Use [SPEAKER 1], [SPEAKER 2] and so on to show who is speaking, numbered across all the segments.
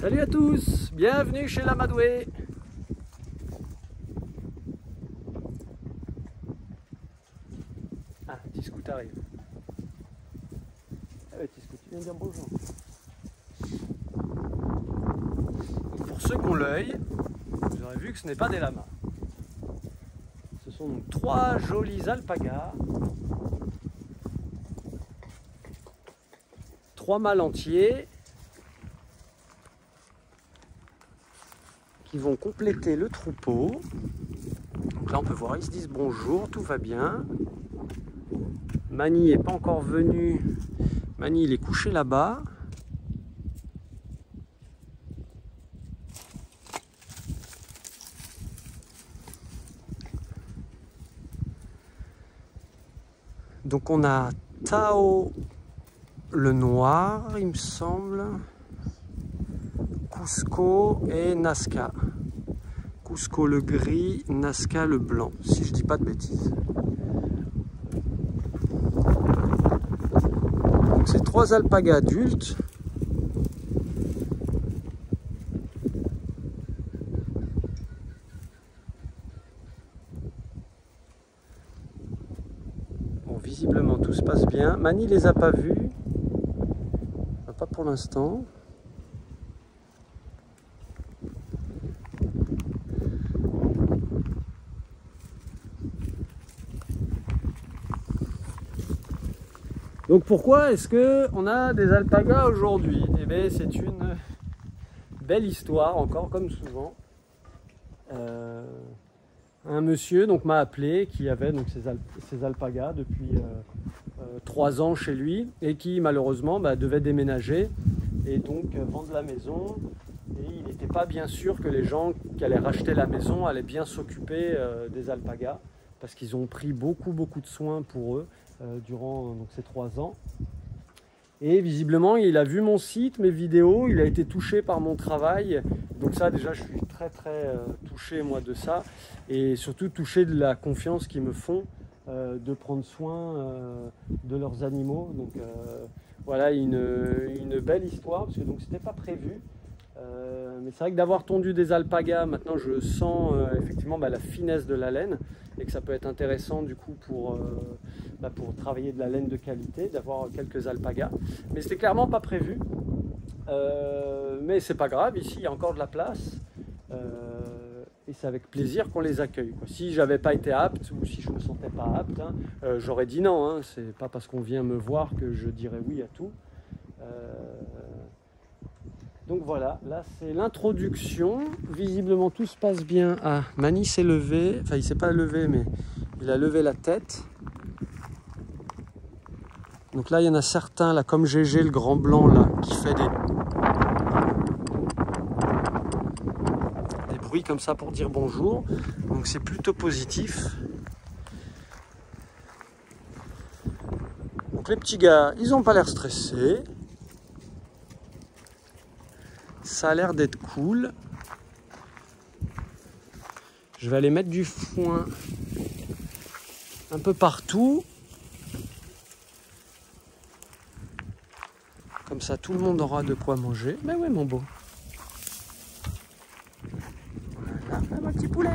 [SPEAKER 1] Salut à tous, bienvenue chez l'Amadoué. Ah, Tiscou t'arrive. Ah ouais, Tiscou, tu viens dire bonjour. Donc pour ceux qui ont l'œil, vous aurez vu que ce n'est pas des lamas. Ce sont donc 3 jolis alpagas, 3 mâles entiers, qui vont compléter le troupeau. Donc là on peut voir, ils se disent bonjour, tout va bien. Mani n'est pas encore venu. Mani il est couché là-bas. Donc on a Tao le noir, il me semble. Cusco et Nazca. Cusco le gris, Nazca le blanc, si je dis pas de bêtises. Donc c'est 3 alpagas adultes. Bon, visiblement tout se passe bien. Mani les a pas vus. Pas pour l'instant. Donc pourquoi est-ce qu'on a des alpagas aujourd'hui? Eh bien c'est une belle histoire encore comme souvent. Un monsieur m'a appelé qui avait donc ces alpagas depuis 3 ans chez lui et qui malheureusement devait déménager et donc vendre la maison. Et il n'était pas bien sûr que les gens qui allaient racheter la maison allaient bien s'occuper des alpagas parce qu'ils ont pris beaucoup de soins pour eux durant ces 3 ans. Et visiblement il a vu mon site, mes vidéos, il a été touché par mon travail. Donc ça déjà je suis très touché moi de ça et surtout touché de la confiance qu'ils me font de prendre soin de leurs animaux. Donc voilà une belle histoire parce que donc c'était pas prévu. Mais c'est vrai que d'avoir tondu des alpagas, maintenant je sens effectivement la finesse de la laine et que ça peut être intéressant du coup pour travailler de la laine de qualité, d'avoir quelques alpagas. Mais c'était clairement pas prévu. Mais c'est pas grave, ici il y a encore de la place et c'est avec plaisir qu'on les accueille, quoi. Si j'avais pas été apte ou si je me sentais pas apte, j'aurais dit non, hein. C'est pas parce qu'on vient me voir que je dirais oui à tout. Donc voilà, là c'est l'introduction. Visiblement tout se passe bien. Ah, Mani s'est levé, enfin il s'est pas levé mais il a levé la tête. Donc là il y en a certains, là comme GG le grand blanc là, qui fait des bruits comme ça pour dire bonjour. Donc c'est plutôt positif. Donc les petits gars, ils n'ont pas l'air stressés. Ça a l'air d'être cool. Je vais aller mettre du foin un peu partout. Comme ça, tout le monde aura de quoi manger. Mais ouais, mon beau. Voilà, mon petit poulet.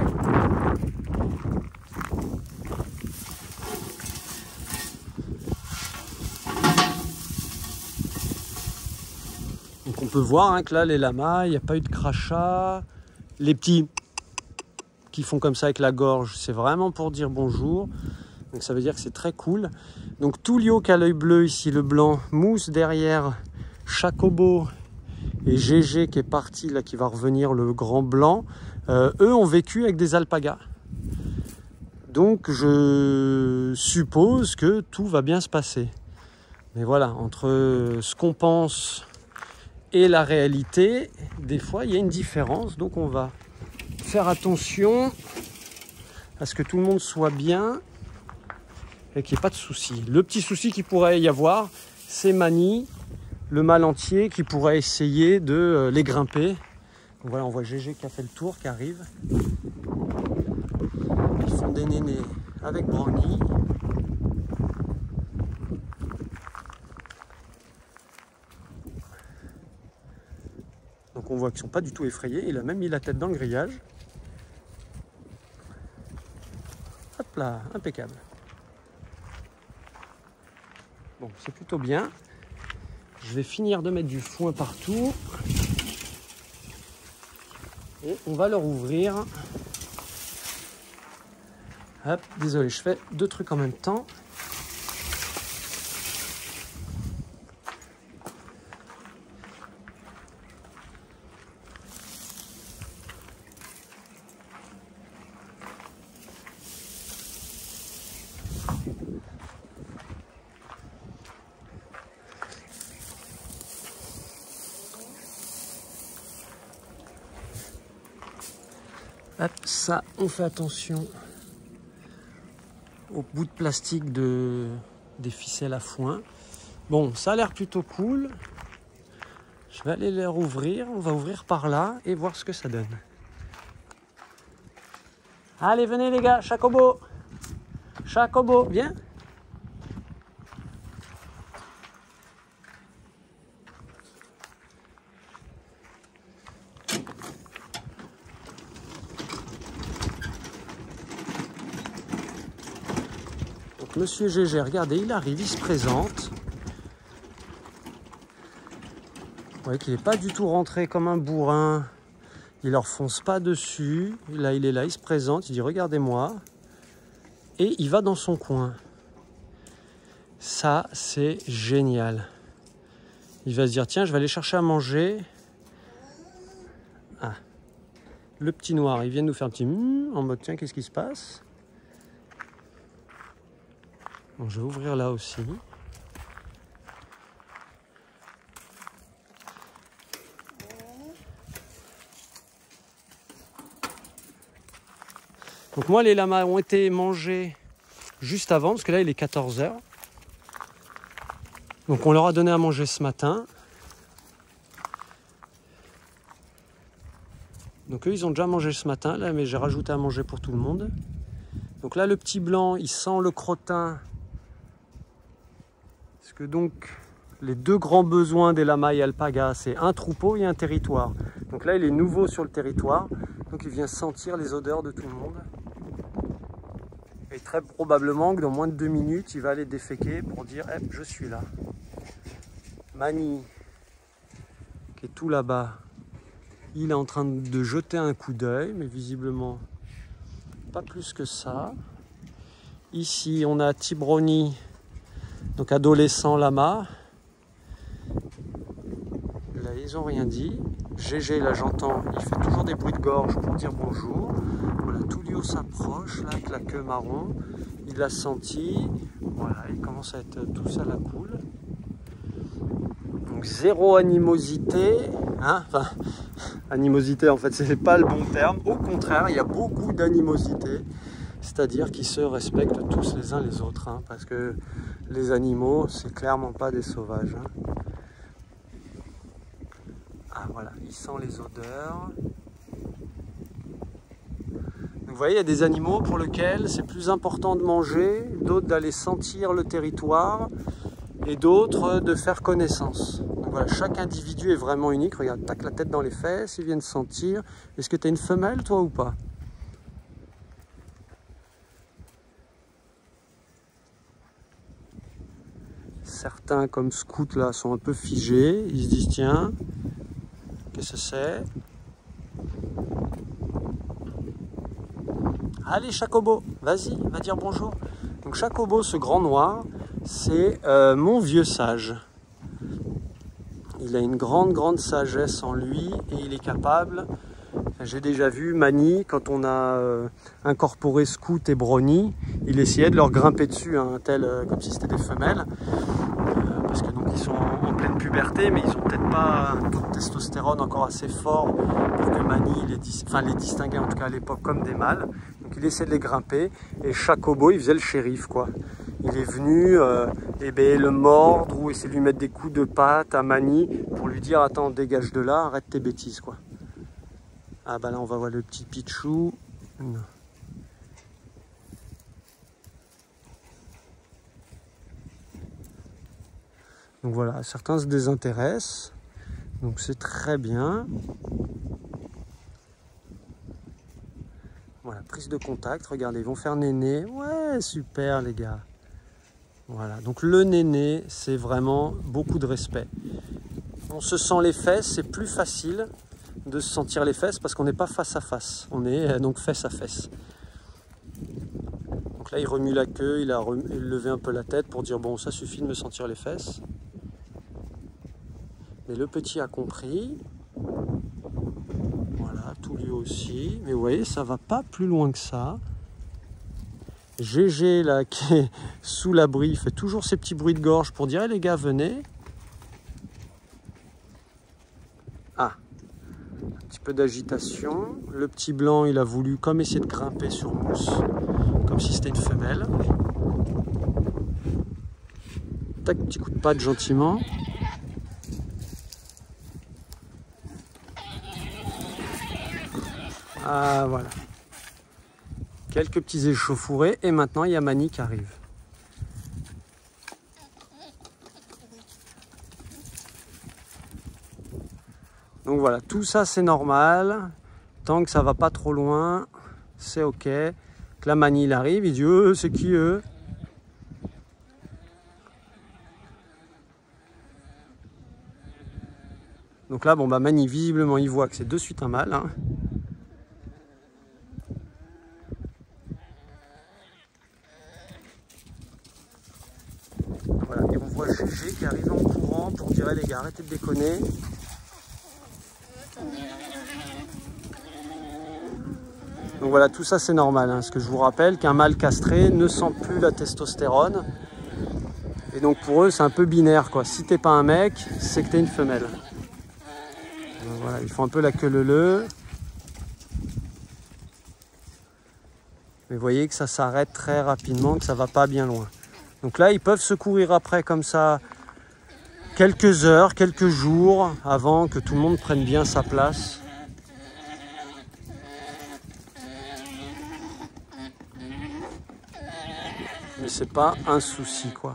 [SPEAKER 1] Donc on peut voir que là, les lamas, il n'y a pas eu de crachat. Les petits qui font comme ça avec la gorge, c'est vraiment pour dire bonjour. Donc ça veut dire que c'est très cool. Donc Tullio qui a l'œil bleu ici, le blanc, Mousse derrière, Chacobo et GG qui est parti là, qui va revenir, le grand blanc. Eux ont vécu avec des alpagas. Donc je suppose que tout va bien se passer. Mais voilà, entre ce qu'on pense et la réalité, des fois il y a une différence. Donc on va faire attention à ce que tout le monde soit bien et qu'il n'y ait pas de soucis. Le petit souci qu'il pourrait y avoir, c'est Mani, le mâle entier, qui pourrait essayer de les grimper. Donc voilà, on voit GG qui a fait le tour, qui arrive. Ils font des nénés avec Brownie. Donc on voit qu'ils ne sont pas du tout effrayés. Il a même mis la tête dans le grillage. Hop là, impeccable. Bon, c'est plutôt bien. Je vais finir de mettre du foin partout. Et on va leur ouvrir. Hop, désolé, je fais deux trucs en même temps. Hop, ça, on fait attention au bout de plastique des ficelles à foin. Bon, ça a l'air plutôt cool. Je vais aller les rouvrir. On va ouvrir par là et voir ce que ça donne. Allez, venez les gars, Chacobo. Chacobo, viens. Donc, Monsieur Gégé, regardez, il arrive, il se présente. Vous voyez qu'il n'est pas du tout rentré comme un bourrin. Il leur fonce pas dessus. Là, il est là, il se présente, il dit regardez-moi. Et il va dans son coin. Ça, c'est génial. Il va se dire tiens, je vais aller chercher à manger. Ah, le petit noir, il vient de nous faire un petit en mode tiens, qu'est-ce qui se passe? Bon, je vais ouvrir là aussi. Donc moi, les lamas ont été mangés juste avant, parce que là, il est 14 h. Donc on leur a donné à manger ce matin. Donc eux, ils ont déjà mangé ce matin, là, mais j'ai rajouté à manger pour tout le monde. Donc là, le petit blanc, il sent le crottin. Parce que donc, les deux grands besoins des lamas et alpagas, c'est un troupeau et un territoire. Donc là, il est nouveau sur le territoire, donc il vient sentir les odeurs de tout le monde. Et très probablement que dans moins de 2 minutes, il va aller déféquer pour dire hey, je suis là. Mani, qui est tout là-bas, il est en train de jeter un coup d'œil, mais visiblement pas plus que ça. Ici, on a Tibroni, donc adolescent lama. Là, ils n'ont rien dit. Gégé, là, j'entends, il fait toujours des bruits de gorge pour dire bonjour. Voilà, Tullio s'approche, là, avec la queue marron. Il l'a senti. Voilà, ils commencent à être tous à la cool. Donc, zéro animosité. Hein, enfin, animosité, en fait, c'est pas le bon terme. Au contraire, il y a beaucoup d'animosité. C'est-à-dire qu'ils se respectent tous les uns les autres. Hein, parce que les animaux, c'est clairement pas des sauvages. Hein. Ah voilà, il sent les odeurs. Donc, vous voyez, il y a des animaux pour lesquels c'est plus important de manger, d'autres d'aller sentir le territoire et d'autres de faire connaissance. Donc voilà, chaque individu est vraiment unique. Regarde, tac la tête dans les fesses, ils viennent sentir. Est-ce que tu as une femelle toi ou pas? Certains comme Scout là sont un peu figés, ils se disent tiens, qu'est-ce que c'est? Allez Chacobo, vas-y, va dire bonjour. Donc Chacobo, ce grand noir, c'est mon vieux sage. Il a une grande sagesse en lui et il est capable. J'ai déjà vu Mani, quand on a incorporé Scout et Brony, il essayait de leur grimper dessus, hein, comme si c'était des femelles. Parce que donc ils sont en pleine puberté, mais ils n'ont peut-être pas un taux de testostérone encore assez fort pour que Mani les distinguait en tout cas à l'époque comme des mâles. Donc il essaie de les grimper et Chacobo il faisait le shérif quoi. Il est venu le mordre ou essayer de lui mettre des coups de patte à Mani pour lui dire attends dégage de là, arrête tes bêtises quoi. Ah bah là on va voir le petit Pichou. Non. Donc voilà, certains se désintéressent, Donc c'est très bien. Voilà, prise de contact, regardez, ils vont faire néné. Ouais, super les gars. Voilà, donc le néné, c'est vraiment beaucoup de respect. On se sent les fesses, c'est plus facile de se sentir les fesses parce qu'on n'est pas face à face. On est donc fesse à fesse. Donc là, il remue la queue, il a levé un peu la tête pour dire bon, ça suffit de me sentir les fesses. Mais le petit a compris. Voilà, tout lui aussi. Mais vous voyez, ça va pas plus loin que ça. GG là, qui est sous l'abri, il fait toujours ces petits bruits de gorge pour dire hey, les gars, venez. Ah, un petit peu d'agitation. Le petit blanc, il a voulu comme essayer de grimper sur Mousse, comme si c'était une femelle. Tac, petit coup de patte gentiment. Ah voilà. Quelques petits échauffourés et maintenant il y a Mani qui arrive. Donc voilà, tout ça c'est normal. Tant que ça va pas trop loin, c'est ok. Donc là Mani il arrive, il dit c'est qui eux? Donc là bon bah Mani visiblement il voit que c'est de suite un mâle. Hein. Voilà, et on voit GG qui arrive en courant pour dire les gars, arrêtez de déconner. Donc voilà, tout ça c'est normal. Hein, ce que je vous rappelle qu'un mâle castré ne sent plus la testostérone. Et donc pour eux c'est un peu binaire quoi. Si t'es pas un mec, c'est que t'es une femelle. Donc voilà, ils font un peu la queue leu-leu. Mais vous voyez que ça s'arrête très rapidement, que ça va pas bien loin. Donc là, ils peuvent se courir après comme ça quelques heures, quelques jours avant que tout le monde prenne bien sa place. Mais c'est pas un souci quoi.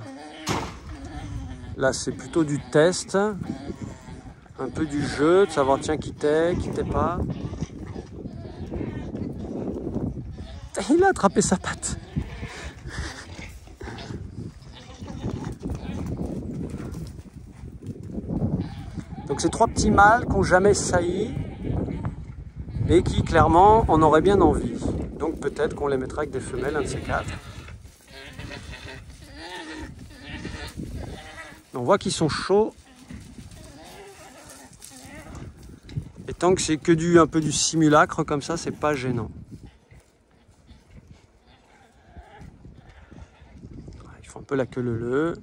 [SPEAKER 1] Là, c'est plutôt du test, un peu du jeu, de savoir tiens qui t'es pas. Il a attrapé sa patte. Donc ces trois petits mâles qui n'ont jamais sailli et qui clairement en auraient bien envie. Donc peut-être qu'on les mettra avec des femelles, un de ces quatre. On voit qu'ils sont chauds. Et tant que c'est que un peu du simulacre comme ça, c'est pas gênant. Ils font un peu la queue leu-leu.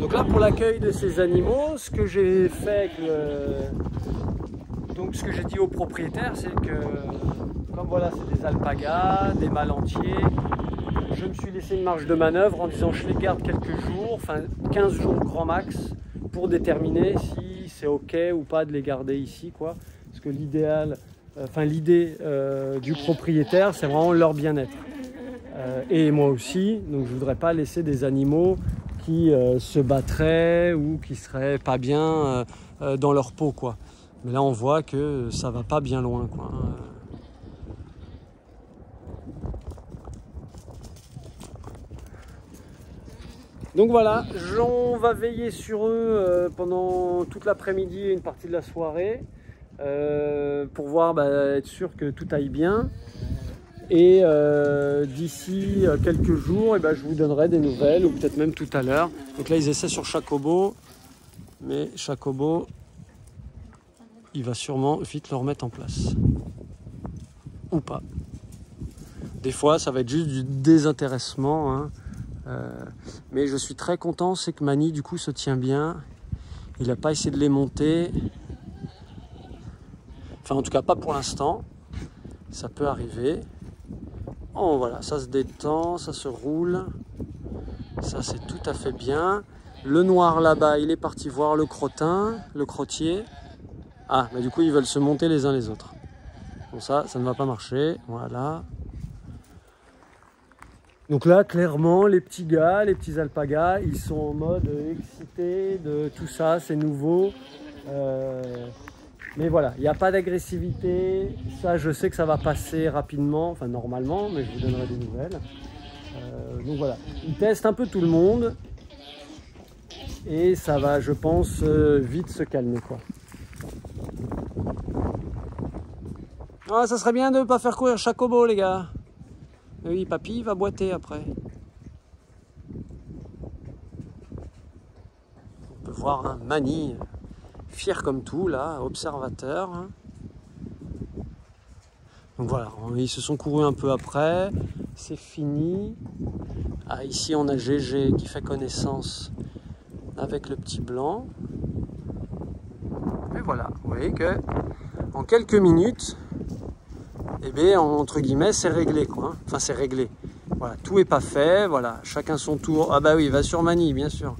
[SPEAKER 1] Donc là pour l'accueil de ces animaux, ce que j'ai fait, donc ce que j'ai dit au propriétaire, c'est que comme voilà c'est des alpagas, des mâles entiers, je me suis laissé une marge de manœuvre en disant je les garde quelques jours, enfin 15 jours grand max, pour déterminer si c'est ok ou pas de les garder ici quoi. Parce que l'idéal, l'idée du propriétaire c'est vraiment leur bien-être. Et moi aussi, donc je voudrais pas laisser des animaux qui se battraient ou qui seraient pas bien dans leur peau quoi. Mais là on voit que ça va pas bien loin quoi. Donc voilà, on va veiller sur eux pendant toute l'après-midi et une partie de la soirée pour voir, être sûr que tout aille bien. Et d'ici quelques jours, je vous donnerai des nouvelles, ou peut-être même tout à l'heure. Donc là, ils essaient sur Chacobo, mais Chacobo, il va sûrement vite le remettre en place. Ou pas. Des fois, ça va être juste du désintéressement, hein, Mais je suis très content, c'est que Mani du coup se tient bien. Il n'a pas essayé de les monter. Enfin en tout cas pas pour l'instant. Ça peut arriver. Oh voilà, ça se détend, ça se roule. Ça c'est tout à fait bien. Le noir là-bas, il est parti voir le crottin, le crottier. Ah, mais du coup ils veulent se monter les uns les autres. Bon ça ne va pas marcher. Voilà. Donc là, clairement, les petits gars, les petits alpagas, ils sont en mode excité de tout ça, c'est nouveau. Mais voilà, il n'y a pas d'agressivité. Ça, je sais que ça va passer rapidement, enfin normalement, mais je vous donnerai des nouvelles. Donc voilà, ils testent un peu tout le monde. Et ça va, je pense, vite se calmer, quoi. Ah, ça serait bien de ne pas faire courir Chacobo, les gars. Oui, papy va boiter après. On peut voir un Mani, fier comme tout, là, observateur. Donc voilà, ils se sont courus un peu après. C'est fini. Ah, ici, on a GG qui fait connaissance avec le petit blanc. Et voilà, vous voyez que en quelques minutes, eh bien, entre guillemets, c'est réglé, quoi. Enfin, c'est réglé. Voilà, tout n'est pas fait. Voilà, chacun son tour. Ah bah oui, va sur Mani, bien sûr.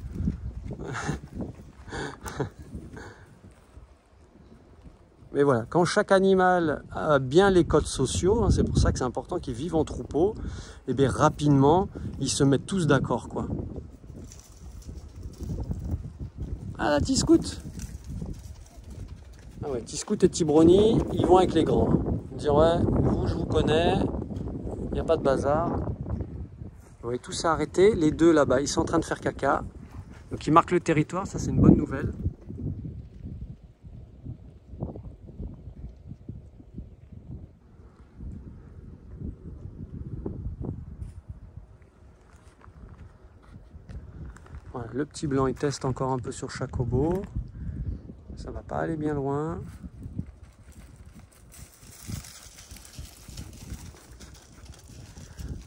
[SPEAKER 1] Mais voilà, quand chaque animal a bien les codes sociaux, hein, c'est pour ça que c'est important qu'ils vivent en troupeau, et bien rapidement, ils se mettent tous d'accord, quoi. Ah, la Tiscout. Ah ouais, Tiscout et Tibroni, ils vont avec les grands. Ils disent, ouais, vous, je vous connais, il n'y a pas de bazar. Vous voyez, tout s'est arrêté. Les deux là-bas, ils sont en train de faire caca. Donc ils marquent le territoire, ça c'est une bonne nouvelle. Voilà, le petit blanc, il teste encore un peu sur Chacobo. Ça va pas aller bien loin.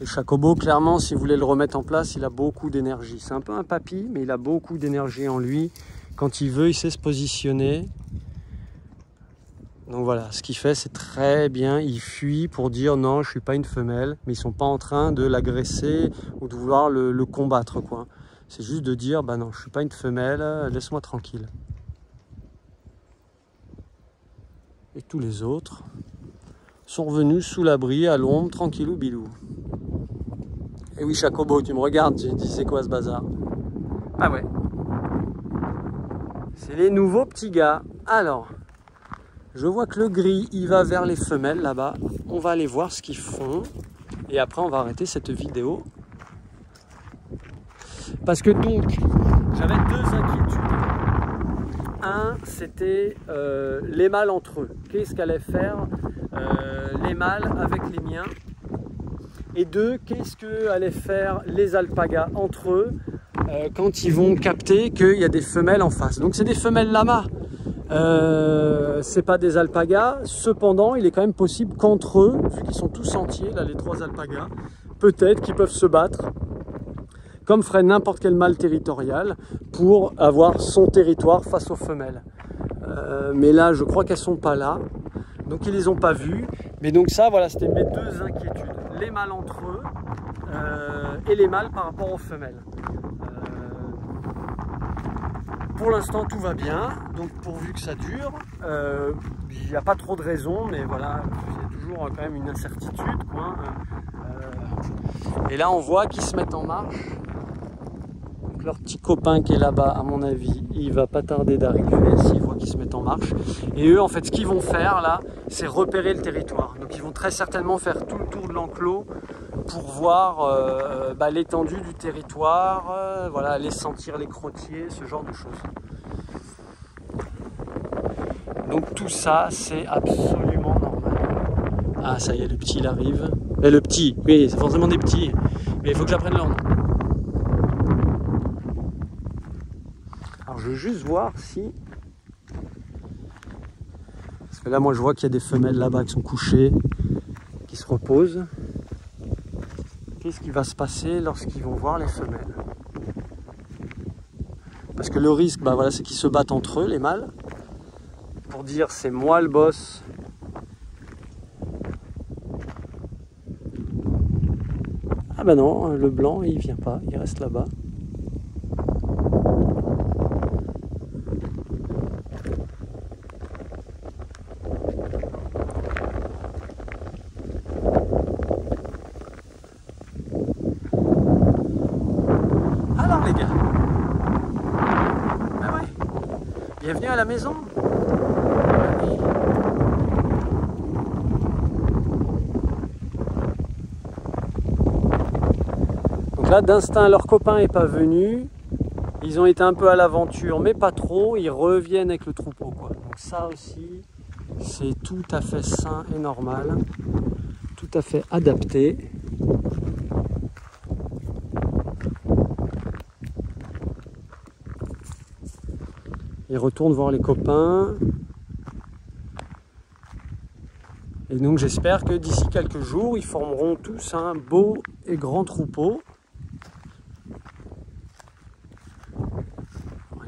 [SPEAKER 1] Et Chacobo, clairement, si vous voulez le remettre en place, il a beaucoup d'énergie. C'est un peu un papy, mais il a beaucoup d'énergie en lui. Quand il veut, il sait se positionner. Donc voilà, ce qu'il fait, c'est très bien. Il fuit pour dire non, je suis pas une femelle. Mais ils sont pas en train de l'agresser ou de vouloir le combattre, quoi. C'est juste de dire, bah non, je suis pas une femelle, laisse-moi tranquille. Et tous les autres sont revenus sous l'abri, à l'ombre, tranquillou bilou. Et oui, Chacobo, tu me regardes, tu dis c'est quoi ce bazar? Ah ouais. C'est les nouveaux petits gars. Alors, je vois que le gris, il va vers les femelles là-bas. On va aller voir ce qu'ils font. Et après, on va arrêter cette vidéo. Parce que donc, j'avais deux inquiétudes. Un, c'était les mâles entre eux. Qu'est-ce qu'allaient faire les mâles avec les miens? Et deux, qu'est-ce qu'allaient faire les alpagas entre eux quand ils vont capter qu'il y a des femelles en face? Donc c'est des femelles lamas. C'est pas des alpagas. Cependant, il est quand même possible qu'entre eux, vu qu'ils sont tous entiers, là les trois alpagas, peut-être qu'ils peuvent se battre comme ferait n'importe quel mâle territorial, pour avoir son territoire face aux femelles. Mais là, je crois qu'elles ne sont pas là, donc ils ne les ont pas vues. Mais donc ça, voilà, c'était mes deux inquiétudes. Les mâles entre eux et les mâles par rapport aux femelles. Pour l'instant, tout va bien, donc pourvu que ça dure. Il n'y a pas trop de raisons, mais voilà, il y a toujours quand même une incertitude, quoi. Et là, on voit qu'ils se mettent en marche. Leur petit copain qui est là-bas, à mon avis, il va pas tarder d'arriver s'ils voient qu'ils se mettent en marche. Et eux, en fait, ce qu'ils vont faire là, c'est repérer le territoire. Donc ils vont très certainement faire tout le tour de l'enclos pour voir l'étendue du territoire, voilà, aller sentir les crottiers, ce genre de choses. Donc tout ça, c'est absolument normal. Ah, ça y est, le petit, il arrive. Mais le petit, oui, c'est forcément des petits. Mais il faut que j'apprenne leur nom. Alors je veux juste voir si... Parce que là, moi, je vois qu'il y a des femelles là-bas qui sont couchées, qui se reposent. qu'est-ce qui va se passer lorsqu'ils vont voir les femelles. Parce que le risque, bah voilà, c'est qu'ils se battent entre eux, les mâles, pour dire c'est moi le boss. Ah bah non, le blanc il vient pas, il reste là-bas. Alors les gars, bah ouais, bienvenue à la maison. Donc là, d'instinct, leur copain n'est pas venu. Ils ont été un peu à l'aventure, mais pas trop. Ils reviennent avec le troupeau, quoi. Donc ça aussi, c'est tout à fait sain et normal. Tout à fait adapté. Ils retournent voir les copains. Et donc j'espère que d'ici quelques jours, ils formeront tous un beau et grand troupeau.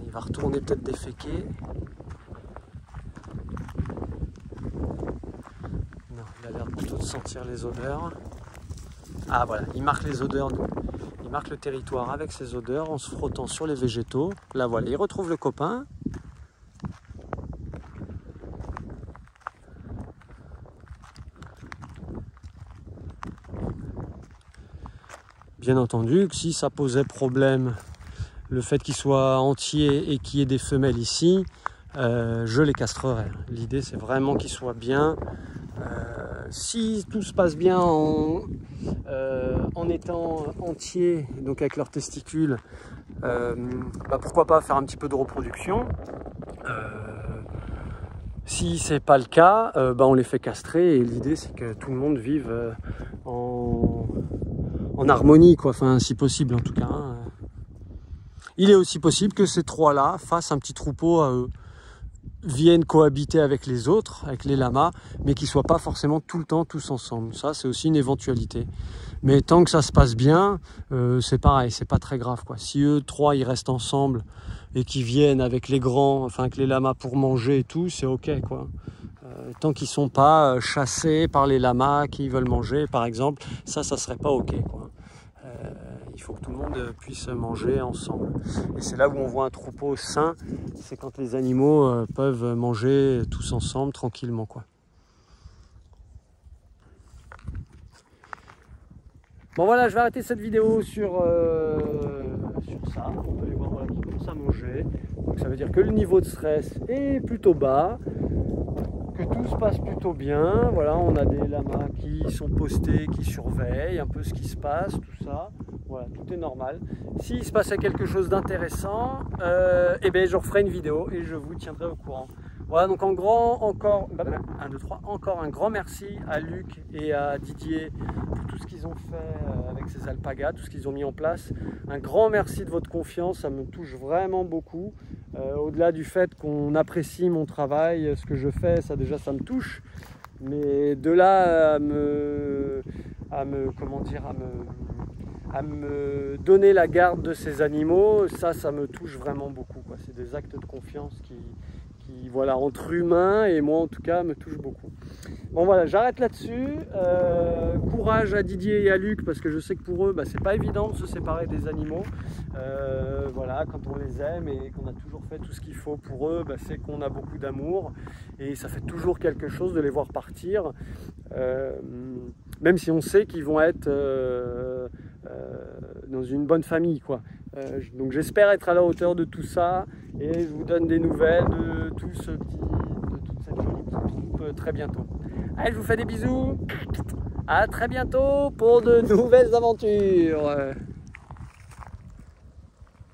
[SPEAKER 1] Il va retourner peut-être déféquer. Non, il a l'air plutôt de sentir les odeurs. Ah voilà, il marque les odeurs. Il marque le territoire avec ses odeurs en se frottant sur les végétaux. Là voilà, il retrouve le copain. Bien entendu que si ça posait problème, le fait qu'ils soient entiers et qu'il y ait des femelles ici, je les castrerai. L'idée c'est vraiment qu'ils soient bien. Si tout se passe bien en étant entiers, donc avec leurs testicules, bah pourquoi pas faire un petit peu de reproduction. Si c'est pas le cas, bah on les fait castrer et l'idée c'est que tout le monde vive en harmonie, quoi. Enfin, si possible en tout cas. Hein. Il est aussi possible que ces trois-là fassent un petit troupeau à eux, viennent cohabiter avec les autres, avec les lamas, mais qu'ils ne soient pas forcément tout le temps tous ensemble. Ça, c'est aussi une éventualité. Mais tant que ça se passe bien, c'est pareil, c'est pas très grave, quoi. Si eux trois, ils restent ensemble et qu'ils viennent avec les grands, enfin avec les lamas pour manger et tout, c'est ok, quoi. Tant qu'ils ne sont pas chassés par les lamas qui veulent manger, par exemple, ça serait pas ok, quoi. Il faut que tout le monde puisse manger ensemble. Et c'est là où on voit un troupeau sain, c'est quand les animaux peuvent manger tous ensemble, tranquillement, quoi. Bon voilà, je vais arrêter cette vidéo sur ça. On peut les voir, voilà, qui commencent à manger. Donc ça veut dire que le niveau de stress est plutôt bas, que tout se passe plutôt bien. Voilà, on a des lamas qui sont postés, qui surveillent un peu ce qui se passe, tout ça. Voilà, tout est normal. S'il se passait quelque chose d'intéressant, eh bien, je referai une vidéo et je vous tiendrai au courant. Voilà, donc encore un grand merci à Luc et à Didier pour tout ce qu'ils ont fait avec ces alpagas, tout ce qu'ils ont mis en place. Un grand merci de votre confiance, ça me touche vraiment beaucoup. Au-delà du fait qu'on apprécie mon travail, ce que je fais, ça déjà ça me touche. Mais de là à me donner la garde de ces animaux, ça me touche vraiment beaucoup, quoi. C'est des actes de confiance qui, voilà, entre humains et moi en tout cas, me touchent beaucoup. Bon voilà, j'arrête là-dessus. Courage à Didier et à Luc, parce que je sais que pour eux, bah, c'est pas évident de se séparer des animaux. Voilà, quand on les aime et qu'on a toujours fait tout ce qu'il faut pour eux, bah, c'est qu'on a beaucoup d'amour et ça fait toujours quelque chose de les voir partir, même si on sait qu'ils vont être dans une bonne famille, quoi. Donc j'espère être à la hauteur de tout ça et je vous donne des nouvelles de toute cette jolie petite troupe très bientôt. Allez, je vous fais des bisous, à très bientôt pour de nouvelles aventures.